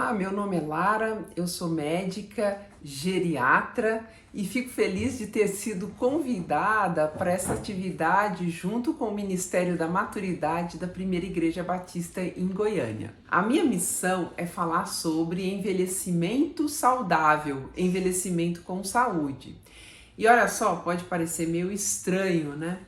Olá, meu nome é Lara, eu sou médica geriatra e fico feliz de ter sido convidada para essa atividade junto com o Ministério da Maturidade da Primeira Igreja Batista em Goiânia. A minha missão é falar sobre envelhecimento saudável, envelhecimento com saúde. E olha só, pode parecer meio estranho, né?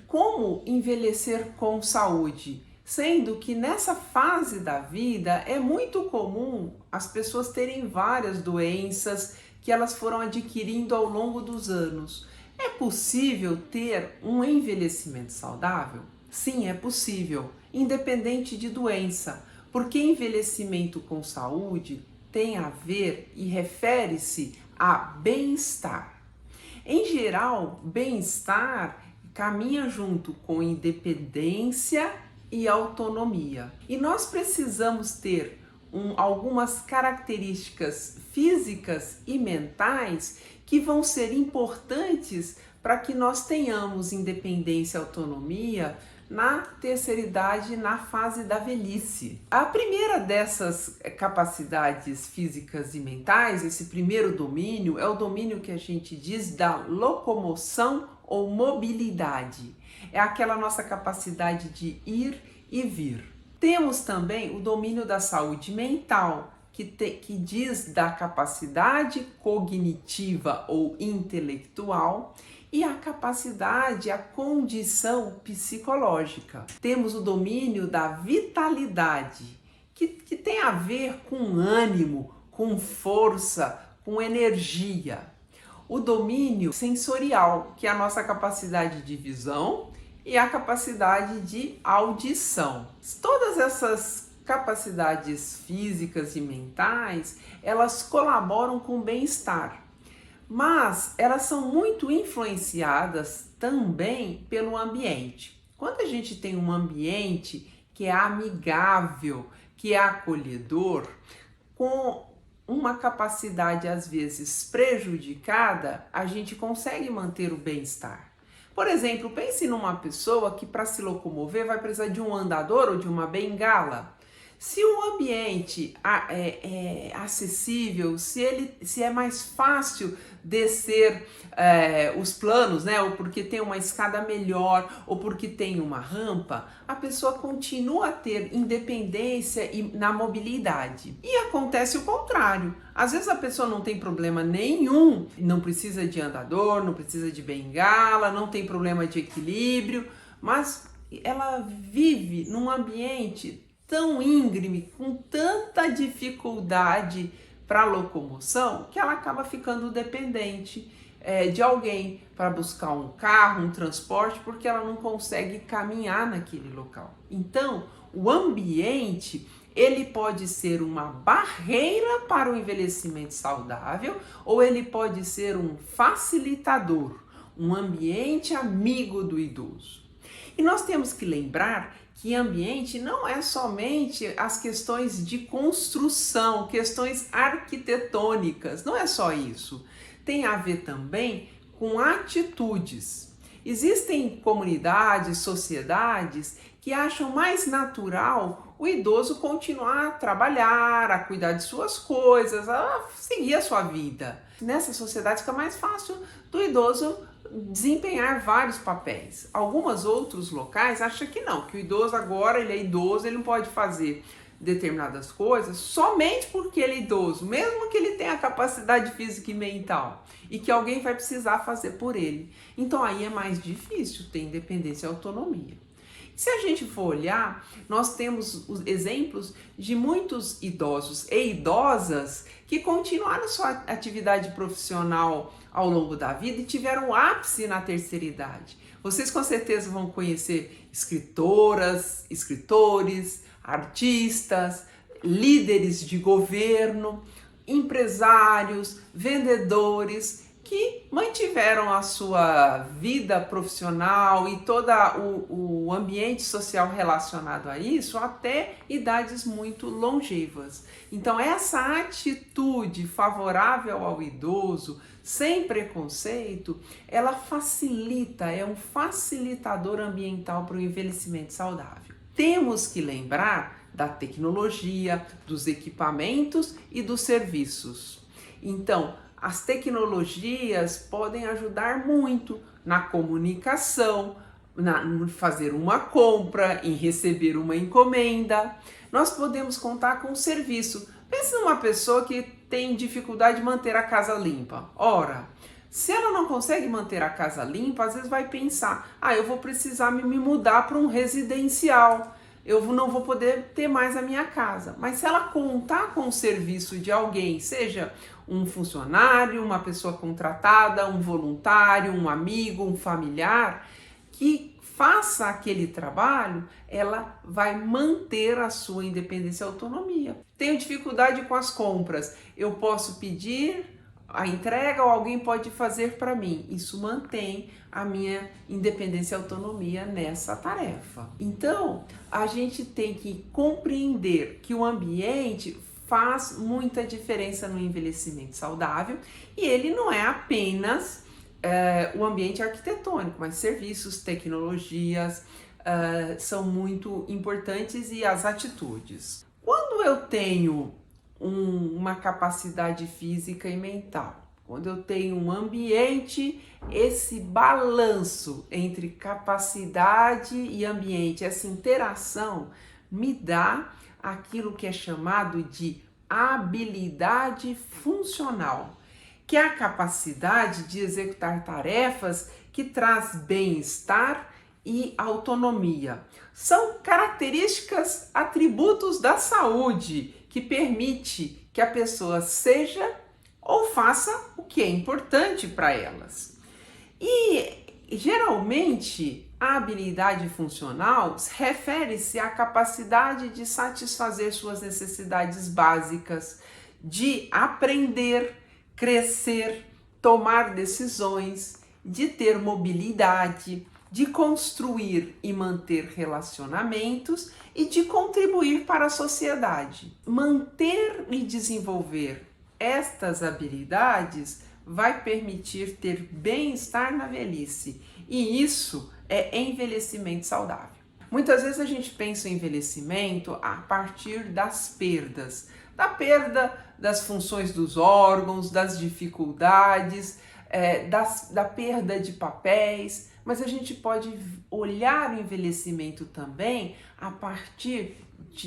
Como envelhecer com saúde? Sendo que nessa fase da vida é muito comum as pessoas terem várias doenças que elas foram adquirindo ao longo dos anos. É possível ter um envelhecimento saudável? Sim, é possível, independente de doença, porque envelhecimento com saúde tem a ver e refere-se a bem-estar. Em geral, bem-estar caminha junto com independência e autonomia. E nós precisamos ter algumas características físicas e mentais que vão ser importantes para que nós tenhamos independência e autonomia na terceira idade, na fase da velhice. A primeira dessas capacidades físicas e mentais, esse primeiro domínio, é o domínio que a gente diz da locomoção ou mobilidade. É aquela nossa capacidade de ir e vir. Temos também o domínio da saúde mental, que diz da capacidade cognitiva ou intelectual e a capacidade, a condição psicológica. Temos o domínio da vitalidade, que tem a ver com ânimo, com força, com energia. O domínio sensorial, que é a nossa capacidade de visão e a capacidade de audição. Todas essas capacidades físicas e mentais, elas colaboram com o bem-estar, mas elas são muito influenciadas também pelo ambiente. Quando a gente tem um ambiente que é amigável, que é acolhedor, com uma capacidade às vezes prejudicada, a gente consegue manter o bem-estar. Por exemplo, pense numa pessoa que para se locomover vai precisar de um andador ou de uma bengala. Se o ambiente é acessível, se é mais fácil descer os planos, né? Ou porque tem uma escada melhor, ou porque tem uma rampa, a pessoa continua a ter independência na mobilidade. E acontece o contrário. Às vezes a pessoa não tem problema nenhum, não precisa de andador, não precisa de bengala, não tem problema de equilíbrio, mas ela vive num ambiente tão íngreme, com tanta dificuldade para locomoção, que ela acaba ficando dependente de alguém para buscar um carro, um transporte, porque ela não consegue caminhar naquele local. Então, o ambiente, ele pode ser uma barreira para o envelhecimento saudável ou ele pode ser um facilitador, um ambiente amigo do idoso. E nós temos que lembrar que ambiente não é somente as questões de construção, questões arquitetônicas, não é só isso. Tem a ver também com atitudes. Existem comunidades, sociedades que acham mais natural o idoso continuar a trabalhar, a cuidar de suas coisas, a seguir a sua vida. Nessa sociedade fica mais fácil do idoso desempenhar vários papéis. Alguns outros locais acham que não, que o idoso agora ele é idoso, ele não pode fazer determinadas coisas somente porque ele é idoso, mesmo que ele tenha a capacidade física e mental, e que alguém vai precisar fazer por ele. Então aí é mais difícil ter independência e autonomia. Se a gente for olhar, nós temos os exemplos de muitos idosos e idosas que continuaram sua atividade profissional ao longo da vida e tiveram ápice na terceira idade. Vocês com certeza vão conhecer escritoras, escritores, artistas, líderes de governo, empresários, vendedores que mantiveram a sua vida profissional e todo o ambiente social relacionado a isso até idades muito longevas. Então essa atitude favorável ao idoso, sem preconceito, ela facilita, é um facilitador ambiental para o envelhecimento saudável. Temos que lembrar da tecnologia, dos equipamentos e dos serviços. Então, as tecnologias podem ajudar muito na comunicação, em fazer uma compra, em receber uma encomenda. Nós podemos contar com o serviço. Pense numa pessoa que tem dificuldade de manter a casa limpa. Ora, se ela não consegue manter a casa limpa, às vezes vai pensar, eu vou precisar me mudar para um residencial, eu não vou poder ter mais a minha casa. Mas se ela contar com o serviço de alguém, seja um funcionário, uma pessoa contratada, um voluntário, um amigo, um familiar, que faça aquele trabalho, ela vai manter a sua independência e autonomia. Tenho dificuldade com as compras, eu posso pedir a entrega ou alguém pode fazer para mim. Isso mantém a minha independência e autonomia nessa tarefa. Então, a gente tem que compreender que o ambiente faz muita diferença no envelhecimento saudável e ele não é apenas o ambiente arquitetônico, mas serviços, tecnologias são muito importantes e as atitudes. Quando eu tenho uma capacidade física e mental, quando eu tenho um ambiente, esse balanço entre capacidade e ambiente, essa interação me dá aquilo que é chamado de habilidade funcional, que é a capacidade de executar tarefas que traz bem-estar e autonomia. São características, atributos da saúde que permite que a pessoa seja ou faça o que é importante para elas. E geralmente a habilidade funcional refere-se à capacidade de satisfazer suas necessidades básicas, de aprender, crescer, tomar decisões, de ter mobilidade, de construir e manter relacionamentos e de contribuir para a sociedade. Manter e desenvolver estas habilidades vai permitir ter bem-estar na velhice, e isso é envelhecimento saudável. Muitas vezes a gente pensa em envelhecimento a partir das perdas, da perda das funções dos órgãos, das dificuldades, da perda de papéis, mas a gente pode olhar o envelhecimento também a partir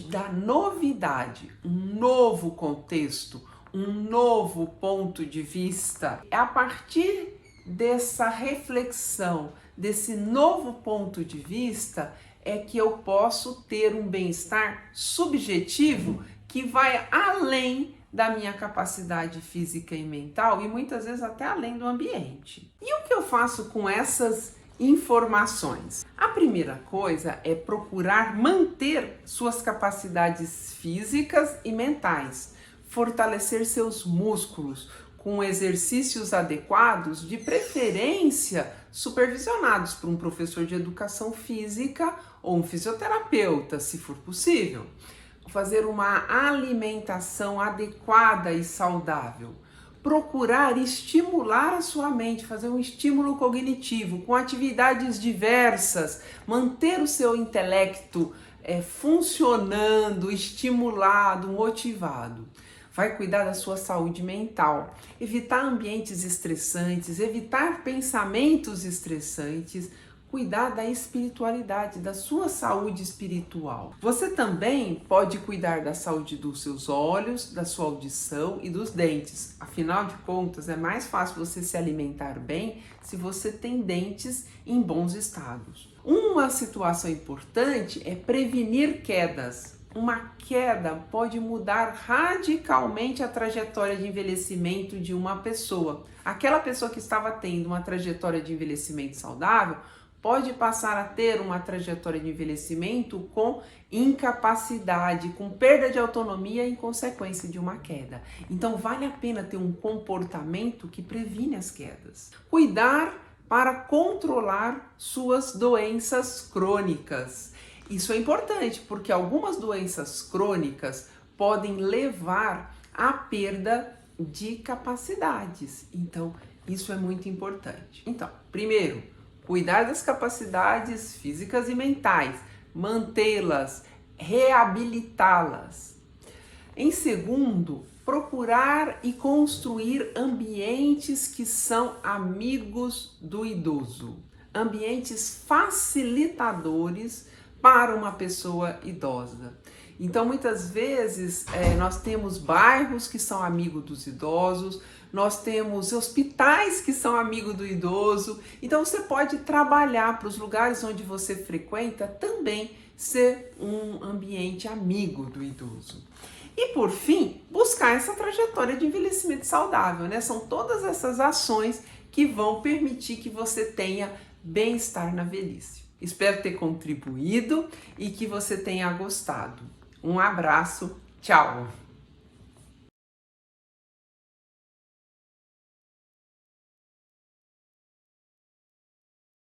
da novidade, um novo contexto, um novo ponto de vista. A partir dessa reflexão, desse novo ponto de vista, é que eu posso ter um bem-estar subjetivo que vai além da minha capacidade física e mental e muitas vezes até além do ambiente. E o que eu faço com essas informações? A primeira coisa é procurar manter suas capacidades físicas e mentais, fortalecer seus músculos com exercícios adequados, de preferência supervisionados por um professor de educação física ou um fisioterapeuta, se for possível. Fazer uma alimentação adequada e saudável. Procurar estimular a sua mente, fazer um estímulo cognitivo com atividades diversas, manter o seu intelecto funcionando, estimulado, motivado. Vai cuidar da sua saúde mental, evitar ambientes estressantes, evitar pensamentos estressantes, cuidar da espiritualidade, da sua saúde espiritual. Você também pode cuidar da saúde dos seus olhos, da sua audição e dos dentes. Afinal de contas, é mais fácil você se alimentar bem se você tem dentes em bons estados. Uma situação importante é prevenir quedas. Uma queda pode mudar radicalmente a trajetória de envelhecimento de uma pessoa. Aquela pessoa que estava tendo uma trajetória de envelhecimento saudável pode passar a ter uma trajetória de envelhecimento com incapacidade, com perda de autonomia em consequência de uma queda. Então vale a pena ter um comportamento que previne as quedas. Cuidar para controlar suas doenças crônicas. Isso é importante porque algumas doenças crônicas podem levar à perda de capacidades. Então, isso é muito importante. Então, primeiro, cuidar das capacidades físicas e mentais, mantê-las reabilitá-las. Em segundo, procurar e construir ambientes que são amigos do idoso, ambientes facilitadores para uma pessoa idosa. Então, muitas vezes, nós temos bairros que são amigos dos idosos, nós temos hospitais que são amigos do idoso. Então, você pode trabalhar para os lugares onde você frequenta também ser um ambiente amigo do idoso. E, por fim, buscar essa trajetória de envelhecimento saudável, né? São todas essas ações que vão permitir que você tenha bem-estar na velhice. Espero ter contribuído e que você tenha gostado. Um abraço, tchau!